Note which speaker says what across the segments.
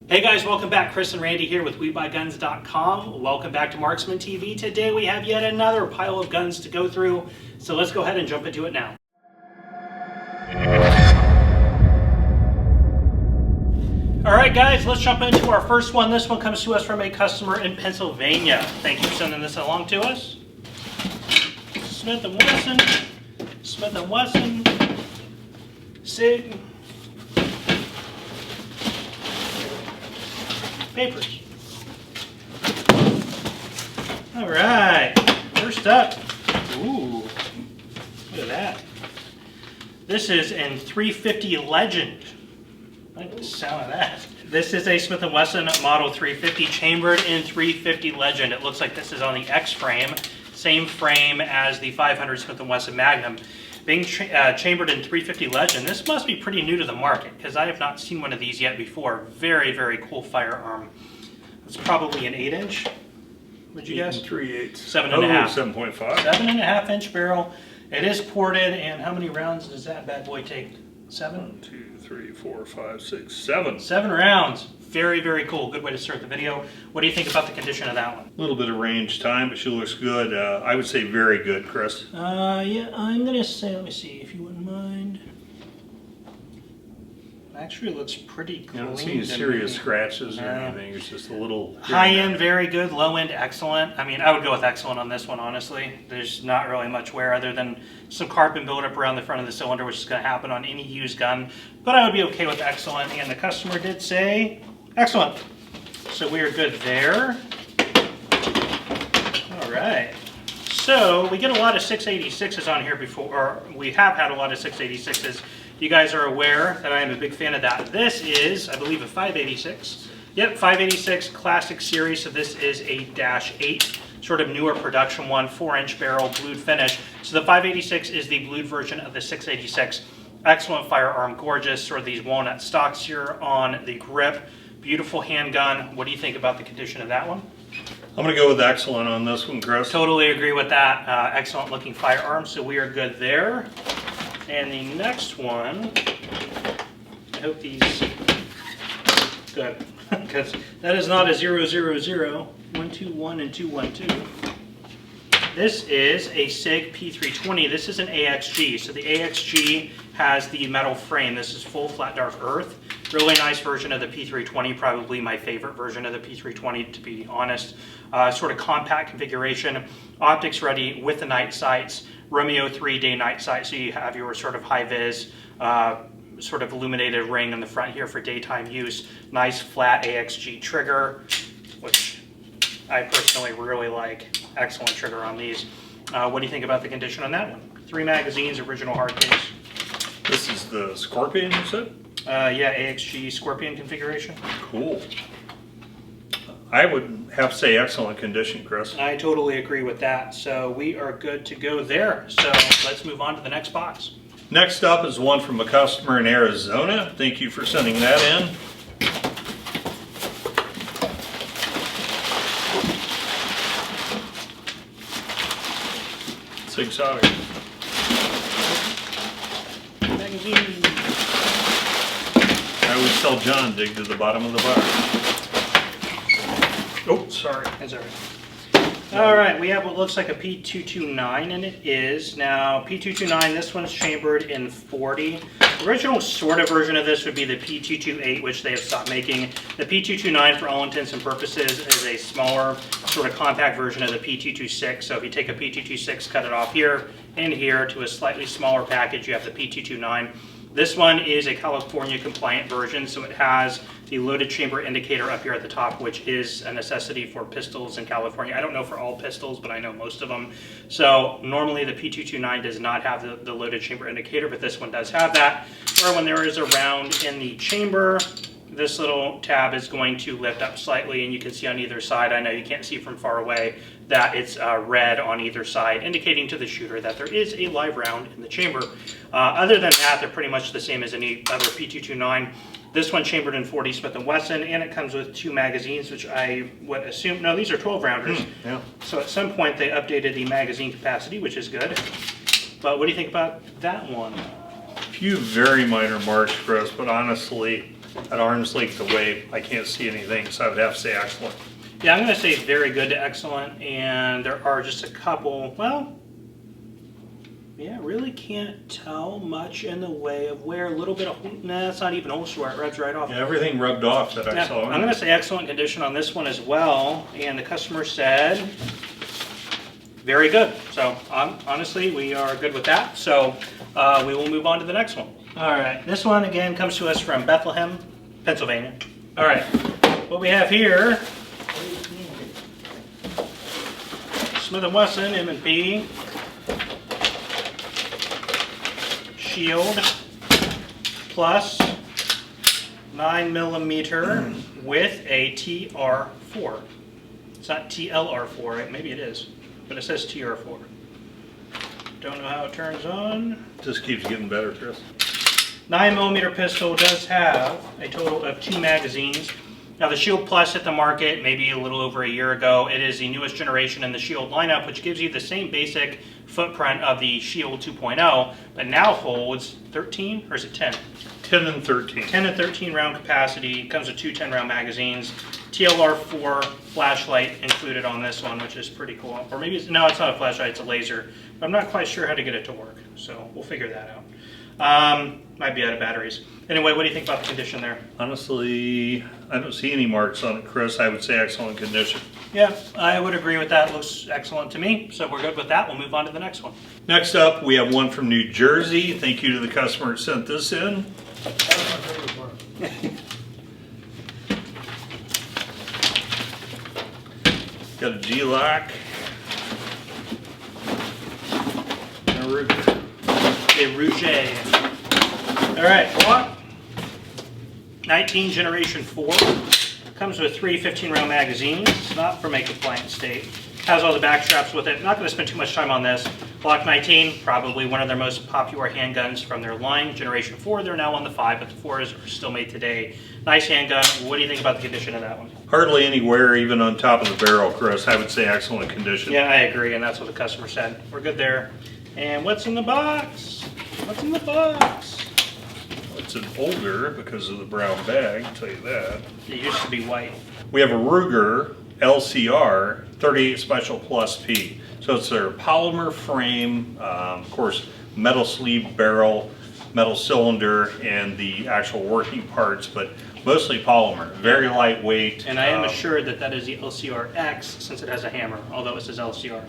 Speaker 1: Hey guys, welcome back. Chris and Randy here with WeBuyGuns.com. Welcome back to Marksman TV. Today we have yet another pile of guns to go through, so let's go ahead and jump into it now. Alright guys, let's jump into our first one. This one comes to us from a customer in Pennsylvania. Thank you for sending this along to us. Smith & Wesson, SIG, papers. All right, first up, ooh, look at that. This is in 350 Legend. I like the sound of that. This is a Smith & Wesson Model 350 chambered in 350 Legend. It looks like this is on the X frame, same frame as the 500 Smith & Wesson Magnum. Being chambered in 350 Legend, this must be pretty new to the market because I have not seen one of these yet before. Very, very cool firearm. It's probably an 8-inch. Would you guess?
Speaker 2: 3/8.
Speaker 1: 7.5.
Speaker 2: 7.5.
Speaker 1: 7.5 inch barrel. It is ported, and how many rounds does that bad boy take? 7?
Speaker 2: 1, 2, 3, 4, 5, 6, 7.
Speaker 1: 7 rounds. Very, very cool. Good way to start the video. What do you think about the condition of that one?
Speaker 2: A little bit of range time, but she looks good. I would say very good, Chris.
Speaker 1: Yeah, I'm going to say, let me see if you wouldn't mind. Actually, it looks pretty clean.
Speaker 2: I don't see any serious scratches or anything. It's just a little...
Speaker 1: High-end, very good. Low-end, excellent. I mean, I would go with excellent on this one, honestly. There's not really much wear other than some carbon buildup around the front of the cylinder, which is going to happen on any used gun. But I would be okay with excellent, and the customer did say excellent. So we are good there. All right. So we get a lot of 686s on here before, or we have had a lot of 686s. You guys are aware that I am a big fan of that. This is, I believe, a 586. Yep, 586 Classic Series. So this is a -8, sort of newer production one, 4-inch barrel, blued finish. So the 586 is the blued version of the 686. Excellent firearm, gorgeous. Sort of these walnut stocks here on the grip. Beautiful handgun. What do you think about the condition of that one?
Speaker 2: I'm going to go with excellent on this one, Chris.
Speaker 1: Totally agree with that. Excellent looking firearm, so we are good there. And the next one, I hope these, good, because that is not a 000, 121 and 212. This is a SIG P320. This is an AXG. So the AXG has the metal frame. This is full flat dark earth. Really nice version of the P320, probably my favorite version of the P320 to be honest. Sort of compact configuration, optics ready with the night sights, Romeo 3 day-night sight, so you have your sort of high-vis, sort of illuminated ring in the front here for daytime use. Nice flat AXG trigger, which I personally really like. Excellent trigger on these. What do you think about the condition on that one? 3 magazines, original hard case.
Speaker 2: This is the Scorpion, you said?
Speaker 1: Yeah, AXG Scorpion configuration.
Speaker 2: Cool. I would have to say excellent condition, Chris.
Speaker 1: I totally agree with that. So we are good to go there. So let's move on to the next box.
Speaker 2: Next up is one from a customer in Arizona. Thank you for sending that in. Sig Sauer.
Speaker 1: Magazine.
Speaker 2: I always tell John, dig to the bottom of the box. Oh, sorry.
Speaker 1: That's all right. All right, we have what looks like a P229, and it is. Now, P229, this one's chambered in 40. The original sort of version of this would be the P228, which they have stopped making. The P229, for all intents and purposes, is a smaller, sort of compact version of the P226. So if you take a P226, cut it off here and here to a slightly smaller package, you have the P229. This one is a California compliant version, so it has the loaded chamber indicator up here at the top, which is a necessity for pistols in California. I don't know for all pistols, but I know most of them. So normally the P229 does not have the loaded chamber indicator, but this one does have that. Where when there is a round in the chamber, this little tab is going to lift up slightly, and you can see on either side, I know you can't see from far away, that it's red on either side, indicating to the shooter that there is a live round in the chamber. Other than that, they're pretty much the same as any other P229. This one chambered in 40 Smith & Wesson, and it comes with 2 magazines, which I would assume, no, these are 12 rounders.
Speaker 2: Yeah.
Speaker 1: So at some point they updated the magazine capacity, which is good. But what do you think about that one?
Speaker 2: Few very minor marks, Chris, but honestly, at arm's length away, I can't see anything, so I would have to say excellent.
Speaker 1: Yeah, I'm going to say very good to excellent, and there are just a couple, well, yeah, really can't tell much in the way of wear. A little bit of, nah, it's not even holster wear, it rubs right off.
Speaker 2: Yeah, everything rubbed off that I
Speaker 1: Yeah,
Speaker 2: saw.
Speaker 1: I'm going to say excellent condition on this one as well, and the customer said very good. So honestly, we are good with that. So we will move on to the next one. All right, this one again comes to us from Bethlehem, Pennsylvania. All right, what we have here, Smith & Wesson MMP Shield plus 9mm with a TR4. It's not TLR4, right? Maybe it is, but it says TR4. Don't know how it turns on.
Speaker 2: Just keeps getting better, Chris.
Speaker 1: 9mm pistol does have a total of 2 magazines. Now the Shield Plus hit the market maybe a little over a year ago. It is the newest generation in the Shield lineup, which gives you the same basic footprint of the Shield 2.0, but now holds 13, or is it 10?
Speaker 2: 10 and 13.
Speaker 1: 10 and 13 round capacity, comes with 2 10-round magazines, TLR4 flashlight included on this one, which is pretty cool. Or maybe, no, it's not a flashlight, it's a laser. But I'm not quite sure how to get it to work, so we'll figure that out. Might be out of batteries. Anyway, what do you think about the condition there?
Speaker 2: Honestly, I don't see any marks on it, Chris. I would say excellent condition.
Speaker 1: Yeah, I would agree with that. Looks excellent to me. So we're good with that. We'll move on to the next one.
Speaker 2: Next up, we have one from New Jersey. Thank you to the customer who sent this in. Got a G-Lock. And a Ruger.
Speaker 1: A Rouget. All right, Glock 19 Generation 4. Comes with 3 15-round magazines, not from a compliant state. Has all the back straps with it. Not going to spend too much time on this. Glock 19, probably one of their most popular handguns from their line. Generation 4, they're now on the 5, but the 4s are still made today. Nice handgun. What do you think about the condition of that one?
Speaker 2: Hardly any wear, even on top of the barrel, Chris. I would say excellent condition.
Speaker 1: Yeah, I agree, and that's what the customer said. We're good there. And what's in the box? What's in the box?
Speaker 2: It's an older because of the brown bag, I'll tell you that.
Speaker 1: It used to be white.
Speaker 2: We have a Ruger LCR 38 Special Plus P. So it's their polymer frame, of course, metal sleeve barrel, metal cylinder, and the actual working parts, but mostly polymer. Very lightweight.
Speaker 1: And I am assured that that is the LCR X since it has a hammer, although it says LCR.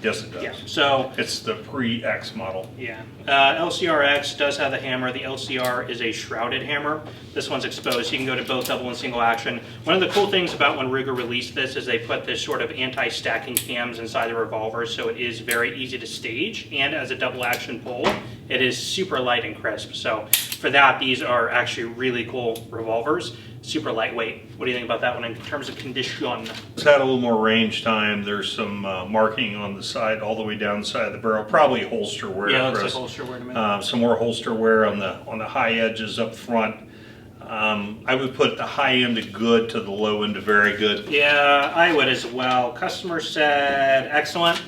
Speaker 2: Yes, it does.
Speaker 1: Yeah, so
Speaker 2: It's the pre-X model.
Speaker 1: yeah, LCR-X does have the hammer. The LCR is a shrouded hammer. This one's exposed, so you can go to both double and single action. One of the cool things about when Ruger released this is they put this sort of anti-stacking cams inside the revolver, so it is very easy to stage, and as a double action pull, it is super light and crisp. So for that, these are actually really cool revolvers. Super lightweight. What do you think about that one in terms of condition?
Speaker 2: It's had a little more range time. There's some marking on the side, all the way down the side of the barrel. Probably holster wear.
Speaker 1: Yeah, it looks
Speaker 2: Chris.
Speaker 1: like holster wear to me.
Speaker 2: Some more holster wear on the high edges up front. I would put the high end of good to the low end of very good.
Speaker 1: Yeah, I would as well. Customer said excellent.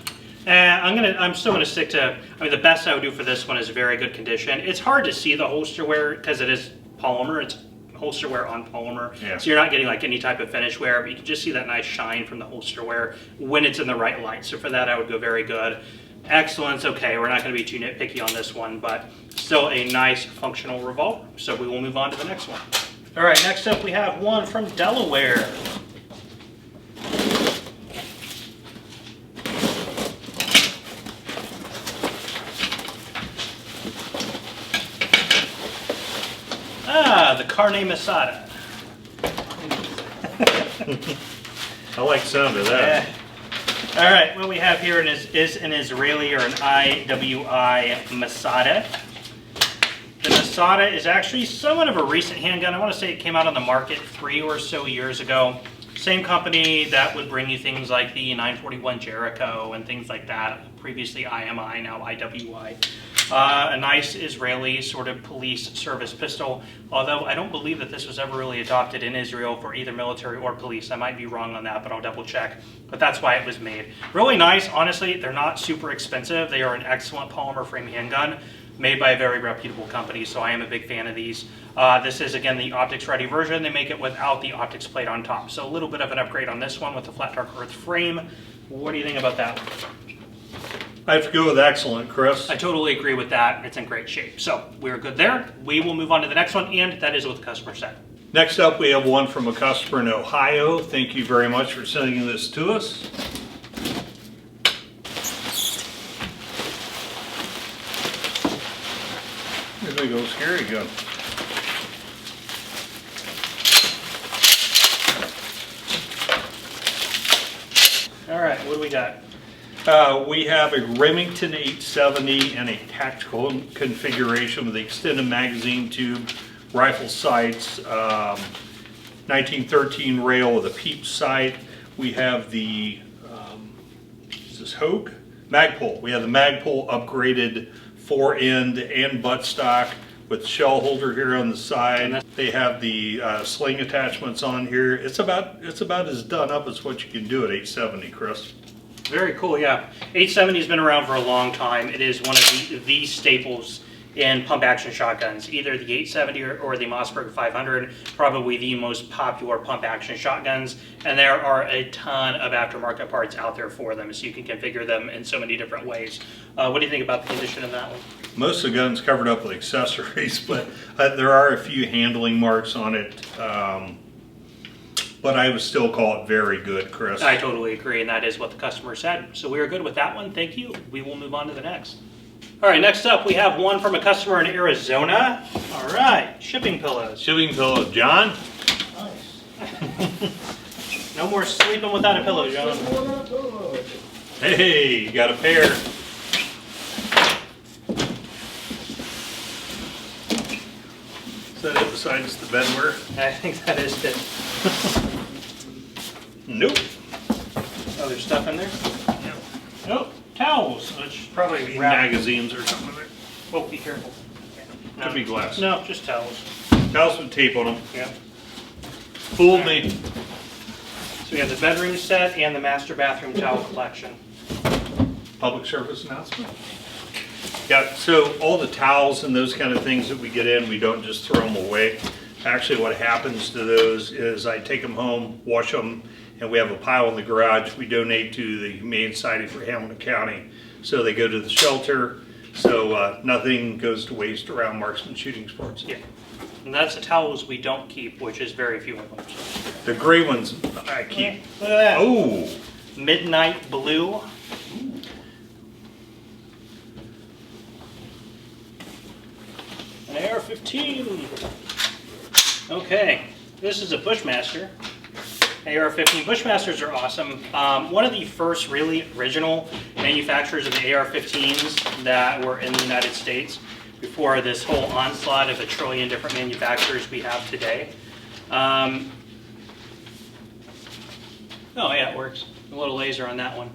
Speaker 1: I'm still gonna stick to, I mean, the best I would do for this one is very good condition. It's hard to see the holster wear because it is polymer. It's holster wear on polymer.
Speaker 2: Yeah.
Speaker 1: So you're not getting like any type of finish wear, but you can just see that nice shine from the holster wear when it's in the right light. So for that, I would go very good. Excellence, okay, we're not gonna be too nitpicky on this one, but still a nice functional revolver. So we will move on to the next one. All right, next up we have one from Delaware. The Carne Masada.
Speaker 2: I like the sound of that.
Speaker 1: All right, what we have here is an Israeli or an IMI Masada. The Masada is actually somewhat of a recent handgun. I want to say it came out on the market 3 or so years ago. Same company that would bring you things like the 941 Jericho and things like that. Previously IMI, now IWI. A nice Israeli sort of police service pistol, although I don't believe that this was ever really adopted in Israel for either military or police. I might be wrong on that, but I'll double check. But that's why it was made. Really nice, honestly, they're not super expensive. They are an excellent polymer frame handgun. made by a very reputable company, so I am a big fan of these. This is, again, the optics ready version. They make it without the optics plate on top, so a little bit of an upgrade on this one with the flat dark earth frame. What do you think about that one?
Speaker 2: I have to go with excellent, Chris.
Speaker 1: I totally agree with that. It's in great shape. So we're good there. We will move on to the next one, and that is what the customer said.
Speaker 2: Next up, we have one from a customer in Ohio. Thank you very much for sending this to us. There goes scary gun.
Speaker 1: All right, what do we got?
Speaker 2: We have a Remington 870 and a tactical configuration with the extended magazine tube, rifle sights, 1913 rail with a peep sight. We have the, is this Hogue? Magpul. We have the Magpul upgraded fore end and buttstock with shell holder here on the side. They have the sling attachments on here. It's about as done up as what you can do at 870, Chris.
Speaker 1: Very cool, yeah. 870 has been around for a long time. It is one of the staples in pump action shotguns. Either the 870 or the Mossberg 500, probably the most popular pump action shotguns. And there are a ton of aftermarket parts out there for them, so you can configure them in so many different ways. What do you think about the condition of that one?
Speaker 2: Most of the gun's covered up with accessories, but there are a few handling marks on it. But I would still call it very good, Chris.
Speaker 1: I totally agree, and that is what the customer said. So we are good with that one. Thank you. We will move on to the next. All right, next up we have one from a customer in Arizona. All right, shipping pillows.
Speaker 2: Shipping pillow, John.
Speaker 1: Nice. No more sleeping without a pillow, John.
Speaker 2: Hey, you got a pair. Is that it besides the bedwear?
Speaker 1: I think that is it.
Speaker 2: Nope.
Speaker 1: Other stuff in there?
Speaker 2: Yep.
Speaker 1: Nope. Towels, which probably be
Speaker 2: Magazines or something like that.
Speaker 1: Oh, be careful. No.
Speaker 2: Could be glass.
Speaker 1: No, just towels.
Speaker 2: Towels with tape on them.
Speaker 1: Yeah.
Speaker 2: Fooled me.
Speaker 1: So we have the bedroom set and the master bathroom towel collection.
Speaker 2: Public service announcement. Yeah, so all the towels and those kind of things that we get in, we don't just throw them away. Actually, what happens to those is I take them home, wash them, and we have a pile in the garage we donate to the Humane Society for Hamilton County. So they go to the shelter, so nothing goes to waste around Marksman Shooting Sports.
Speaker 1: Yeah. And that's the towels we don't keep, which is very few of them.
Speaker 2: The gray ones I keep.
Speaker 1: Look at that.
Speaker 2: Oh!
Speaker 1: Midnight blue. An AR-15. Okay, this is a Bushmaster. AR-15. Bushmasters are awesome. One of the first really original manufacturers of the AR-15s that were in the United States before this whole onslaught of a trillion different manufacturers we have today. Oh yeah, it works. A little laser on that one.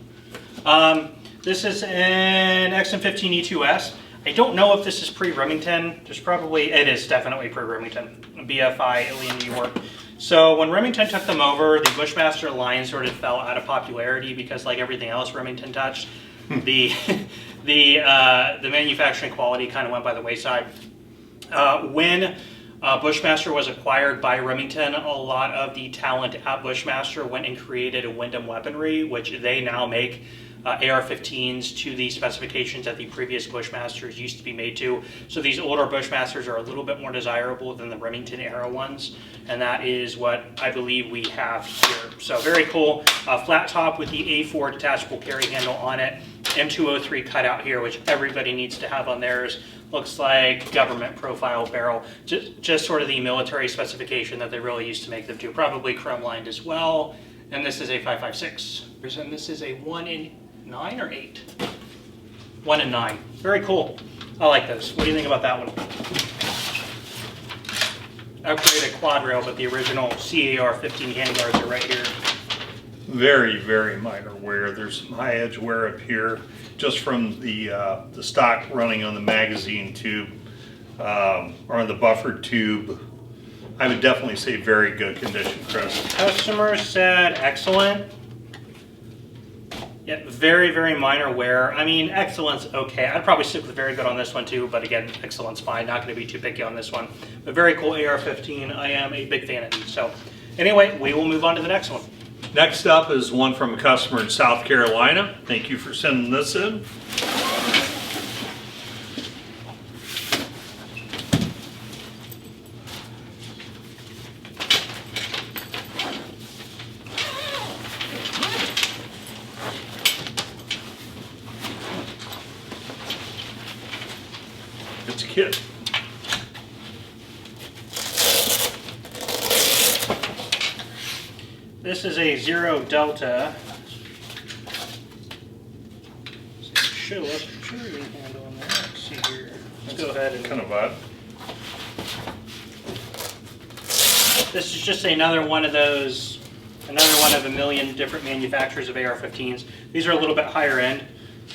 Speaker 1: This is an XM15E2S. I don't know if this is pre-Remington. It is definitely pre-Remington. BFI, Italy, and New York. So when Remington took them over, the Bushmaster line sort of fell out of popularity because, like everything else Remington touched, the manufacturing quality kind of went by the wayside. When Bushmaster was acquired by Remington, a lot of the talent at Bushmaster went and created a Wyndham weaponry, which they now make AR-15s to the specifications that the previous Bushmasters used to be made to. So these older Bushmasters are a little bit more desirable than the Remington era ones, and that is what I believe we have here. So very cool. Flat top with the A4 detachable carry handle on it. M203 cutout here, which everybody needs to have on theirs. Looks like government profile barrel. Just sort of the military specification that they really used to make them to. Probably chrome lined as well. And this is a 5.56. And this is a 1 in 9 or 8? 1 in 9. Very cool. I like those. What do you think about that one? Upgraded quad rail, but the original CAR-15 handguards are right here.
Speaker 2: Very, very minor wear. There's some high edge wear up here, just from the stock running on the magazine tube or on the buffer tube. I would definitely say very good condition, Chris.
Speaker 1: Customer said excellent. Yeah, very, very minor wear. I mean, excellence, okay. I'd probably stick with very good on this one too, but again, excellence fine. Not going to be too picky on this one. But very cool AR-15. I am a big fan of these. So anyway, we will move on to the next one.
Speaker 2: Next up is one from a customer in South Carolina. Thank you for sending this in. It's a kit.
Speaker 1: This is a 0 Delta. Show us the charging handle on there. Let's see here. Let's go ahead and
Speaker 2: Kind of odd.
Speaker 1: This is just another one of those, another one of a million different manufacturers of AR-15s. These are a little bit higher end.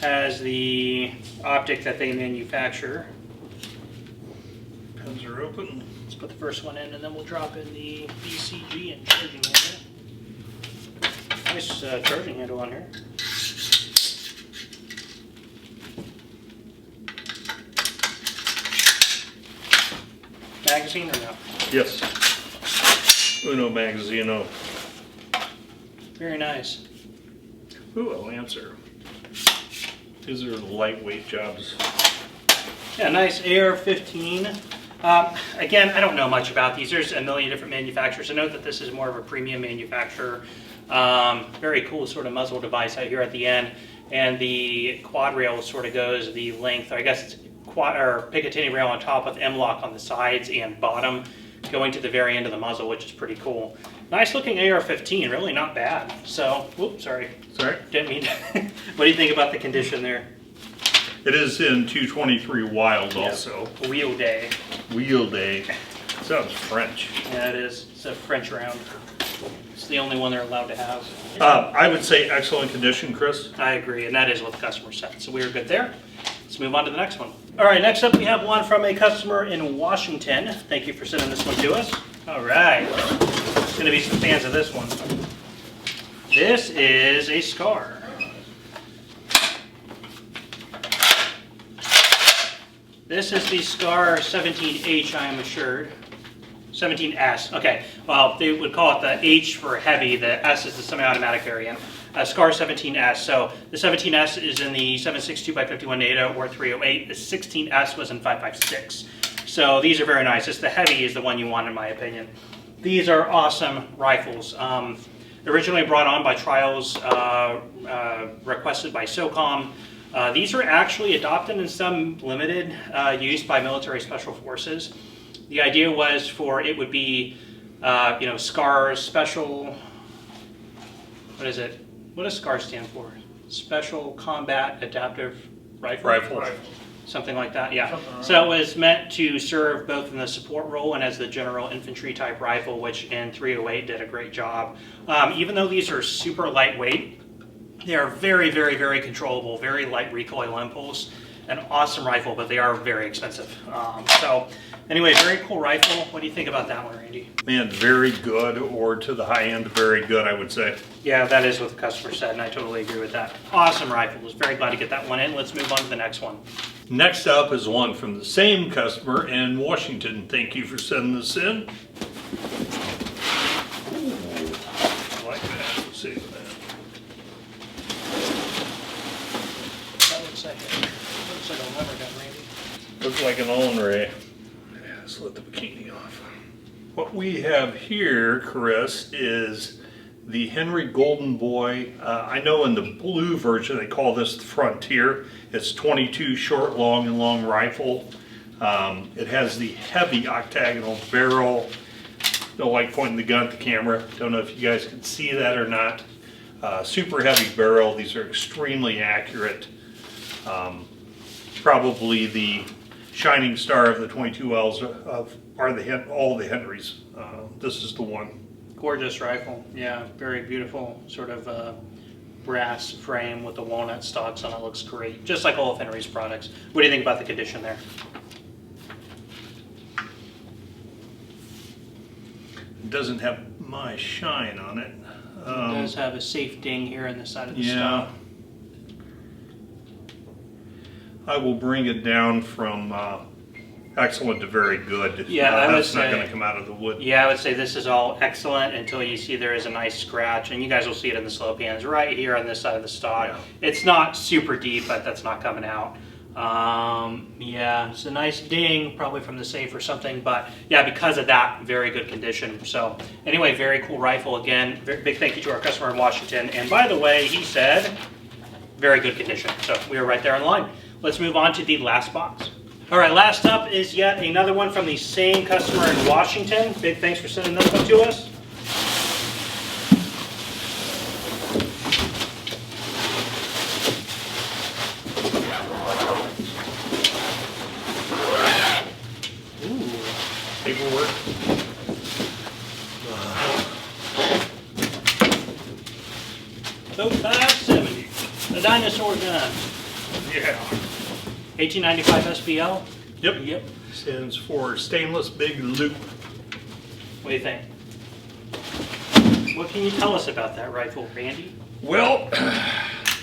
Speaker 1: Has the optic that they manufacture.
Speaker 2: Pins are open.
Speaker 1: Let's put the first one in, and then we'll drop in the BCG and charging handle. Nice charging handle on here. Magazine or no?
Speaker 2: Yes. Uno Magazino.
Speaker 1: Very nice.
Speaker 2: Ooh, a Lancer. These are lightweight jobs.
Speaker 1: Yeah, nice AR-15. Again, I don't know much about these. There's a million different manufacturers. I know that this is more of a premium manufacturer. Very cool sort of muzzle device out here at the end. And the quad rail sort of goes the length, or I guess it's quad or Picatinny rail on top with M-lock on the sides and bottom, going to the very end of the muzzle, which is pretty cool. Nice looking AR-15, really not bad. So, whoops, sorry.
Speaker 2: Sorry?
Speaker 1: Didn't mean to. What do you think about the condition there?
Speaker 2: It is in 223 Wild also.
Speaker 1: Wheel day.
Speaker 2: Wheel Day. Sounds French.
Speaker 1: Yeah, it is. It's a French round. It's the only one they're allowed to have.
Speaker 2: I would say excellent condition, Chris.
Speaker 1: I agree, and that is what the customer said. So we are good there. Let's move on to the next one. All right, next up we have one from a customer in Washington. Thank you for sending this one to us. All right. There's going to be some fans of this one. This is a Scar. This is the Scar 17H, I am assured. 17S, okay. Well, they would call it the H for heavy, the S is the semi-automatic variant. Scar 17S, so the 17S is in the 7.62x51 NATO or 308. The 16S was in 5.56. So these are very nice. It's the heavy is the one you want in my opinion. These are awesome rifles. Originally brought on by trials requested by SOCOM. These are actually adopted in some limited use by military special forces. The idea was for it would be, SCAR special, what is it? What does SCAR stand for? Special Combat Adaptive Rifle? Something like that, yeah. So it was meant to serve both in the support role and as the general infantry type rifle, which in 308 did a great job. Even though these are super lightweight, they are very, very, very controllable, very light recoil impulse. An awesome rifle, but they are very expensive. So anyway, very cool rifle. What do you think about that one, Randy?
Speaker 2: Man, very good, or to the high end, very good, I would say.
Speaker 1: Yeah, that is what the customer said, and I totally agree with that. Awesome rifle. Was very glad to get that one in. Let's move on to the next one.
Speaker 2: Next up is one from the same customer in Washington. Thank you for sending this in. Ooh, I like that. Let's see that.
Speaker 1: Looks like a lever gun, Randy.
Speaker 2: Looks like an Olin Ray. Yeah, let's let the bikini off. What we have here, Chris, is the Henry Golden Boy. I know in the blue version they call this the Frontier. It's 22 short, long, and long rifle. It has the heavy octagonal barrel. Don't like pointing the gun at the camera. Don't know if you guys can see that or not. Super heavy barrel. These are extremely accurate. Probably the shining star of the 22Ls are all the Henrys. This is the one.
Speaker 1: Gorgeous rifle. Yeah, very beautiful sort of brass frame with the walnut stocks on it. Looks great. Just like all of Henry's products. What do you think about the condition there?
Speaker 2: It doesn't have my shine on it.
Speaker 1: It does have a safe ding here in the side of the
Speaker 2: yeah.
Speaker 1: stock.
Speaker 2: I will bring it down from excellent to very good.
Speaker 1: Yeah, I would
Speaker 2: that's
Speaker 1: say,
Speaker 2: not going to come out of the wood.
Speaker 1: Yeah, I would say this is all excellent until you see there is a nice scratch, and you guys will see it in the slow pans right here on this side of the stock.
Speaker 2: Yeah.
Speaker 1: It's not super deep, but that's not coming out. Yeah, it's a nice ding, probably from the safe or something, but yeah, because of that, very good condition. So anyway, very cool rifle. Again, big thank you to our customer in Washington. And by the way, he said very good condition. So we are right there in line. Let's move on to the last box. All right, last up is yet another one from the same customer in Washington. Big thanks for sending this one to us.
Speaker 2: Paperwork.
Speaker 1: 570, the Dinosaur gun.
Speaker 2: Yeah.
Speaker 1: 1895 SBL.
Speaker 2: Yep.
Speaker 1: Yep.
Speaker 2: Stands for Stainless Big Loop.
Speaker 1: What do you think? What can you tell us about that rifle, Randy?
Speaker 2: Well,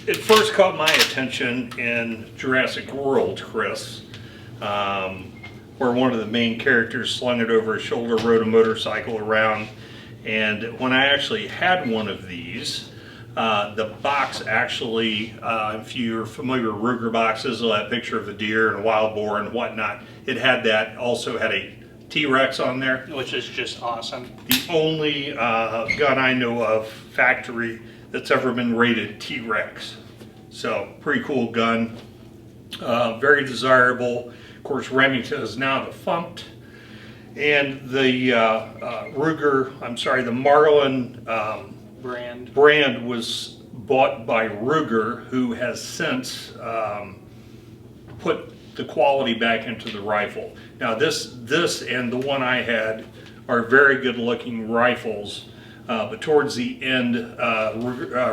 Speaker 2: it first caught my attention in Jurassic World, Chris, where one of the main characters slung it over his shoulder, rode a motorcycle around, and when I actually had one of these, the box actually, if you're familiar with Ruger boxes, that picture of a deer and a wild boar and whatnot, it had that, also had a T-Rex on there.
Speaker 1: Which is just awesome.
Speaker 2: The only gun I know of, factory, that's ever been rated T-Rex. So, pretty cool gun. Very desirable. Of course, Remington is now defunct. And the the Marlin brand was bought by Ruger, who has since put the quality back into the rifle. Now this and the one I had are very good looking rifles, but towards the end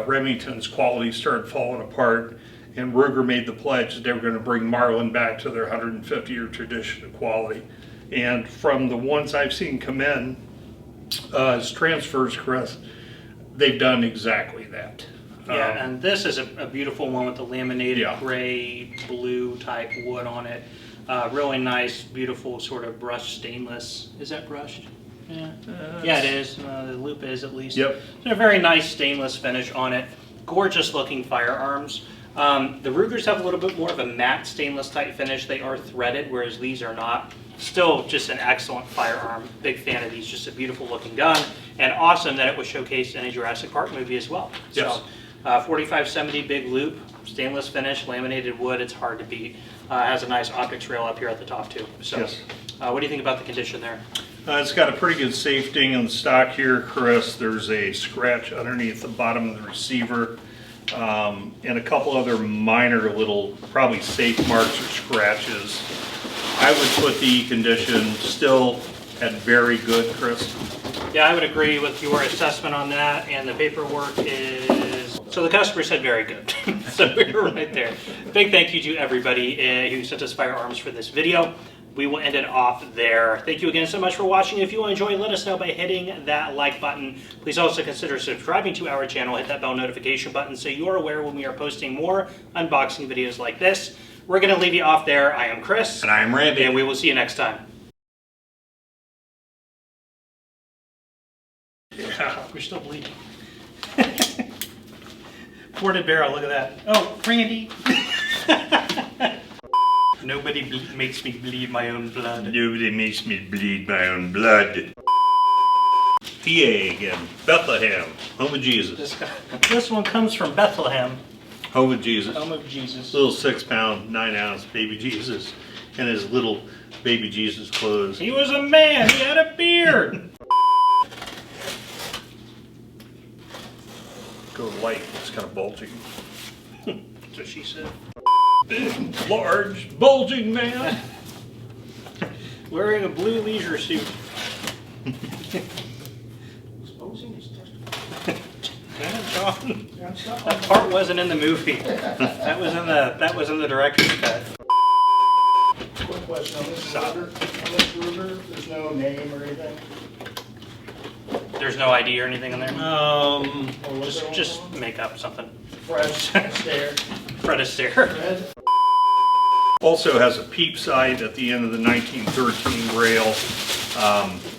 Speaker 2: Remington's quality started falling apart, and Ruger made the pledge that they were going to bring Marlin back to their 150-year tradition of quality. And from the ones I've seen come in as transfers, Chris, they've done exactly that.
Speaker 1: Yeah, and this is a beautiful one with the laminated
Speaker 2: Yeah.
Speaker 1: gray, blue type wood on it. Really nice, beautiful sort of brushed stainless. Is that brushed? Yeah, yeah, it is. The loop is at least.
Speaker 2: Yep.
Speaker 1: So a very nice stainless finish on it. Gorgeous looking firearms. The Rugers have a little bit more of a matte stainless type finish. They are threaded, whereas these are not. Still just an excellent firearm. Big fan of these. Just a beautiful looking gun. And awesome that it was showcased in a Jurassic Park movie as well.
Speaker 2: Yes.
Speaker 1: So, 4570 Big Loop, stainless finish, laminated wood. It's hard to beat. Has a nice optics rail up here at the top too. So,
Speaker 2: Yes.
Speaker 1: What do you think about the condition there?
Speaker 2: It's got a pretty good safe ding on the stock here, Chris. There's a scratch underneath the bottom of the receiver, and a couple other minor little, probably safe marks or scratches. I would put the condition still at very good, Chris.
Speaker 1: Yeah, I would agree with your assessment on that, and the paperwork is, so the customer said very good. So we're right there. Big thank you to everybody who sent us firearms for this video. We will end it off there. Thank you again so much for watching. If you enjoy, let us know by hitting that like button. Please also consider subscribing to our channel. Hit that bell notification button so you are aware when we are posting more unboxing videos like this. We're going to leave you off there. I am Chris.
Speaker 2: And I am Randy.
Speaker 1: And we will see you next time.
Speaker 2: Yeah.
Speaker 1: We're still bleeding. Ported barrel, look at that. Oh, Randy. Nobody makes me bleed my own blood.
Speaker 2: Nobody makes me bleed my own blood. PA again. Bethlehem. Home of Jesus.
Speaker 1: This one comes from Bethlehem.
Speaker 2: Home of Jesus.
Speaker 1: Home of Jesus.
Speaker 2: Little 6-pound, 9-ounce baby Jesus in his little baby Jesus clothes.
Speaker 1: He was a man. He had a beard.
Speaker 2: Go light. It's kind of bulging.
Speaker 1: That's what she said.
Speaker 2: Big, large, bulging man.
Speaker 1: Wearing a blue leisure suit. John, that part wasn't in the movie. That was in the director's cut.
Speaker 3: Quick question on this Ruger. There's no name or anything.
Speaker 1: There's no ID or anything in there. Just make up something.
Speaker 3: Fred Astaire.
Speaker 1: Fred Astaire.
Speaker 3: Fred
Speaker 2: Also has a peep sight at the end of the 1913 rail.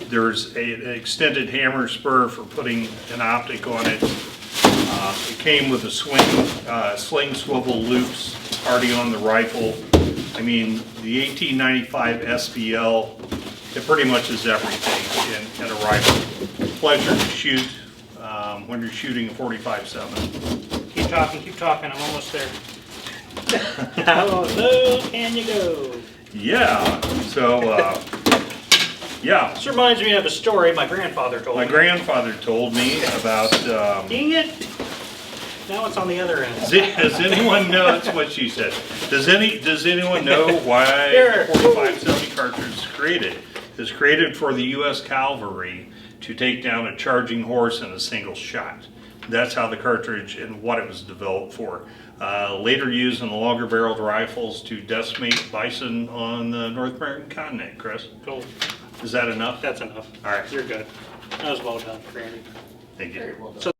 Speaker 2: There's an extended hammer spur for putting an optic on it. It came with a sling swivel loops already on the rifle. I mean, the 1895 SVL, it pretty much is everything in a rifle. Pleasure to shoot when you're shooting a 45-7.
Speaker 1: Keep talking, I'm almost there. How low can you go?
Speaker 2: Yeah, so, yeah.
Speaker 1: This reminds me of a story my grandfather told me.
Speaker 2: My grandfather told me about,
Speaker 1: Dang it! Now it's on the other end.
Speaker 2: does anyone know, that's what she said. Does anyone know why
Speaker 1: Here.
Speaker 2: the 4570 cartridge is created? It's created for the U.S. Cavalry to take down a charging horse in a single shot. That's how the cartridge and what it was developed for. Later used in the longer barreled rifles to decimate bison on the North American continent, Chris.
Speaker 1: Cool.
Speaker 2: Is that enough?
Speaker 1: That's enough.
Speaker 2: All right.
Speaker 1: You're good. That was well done, Randy.
Speaker 2: Thank you.
Speaker 3: Very well done.
Speaker 1: So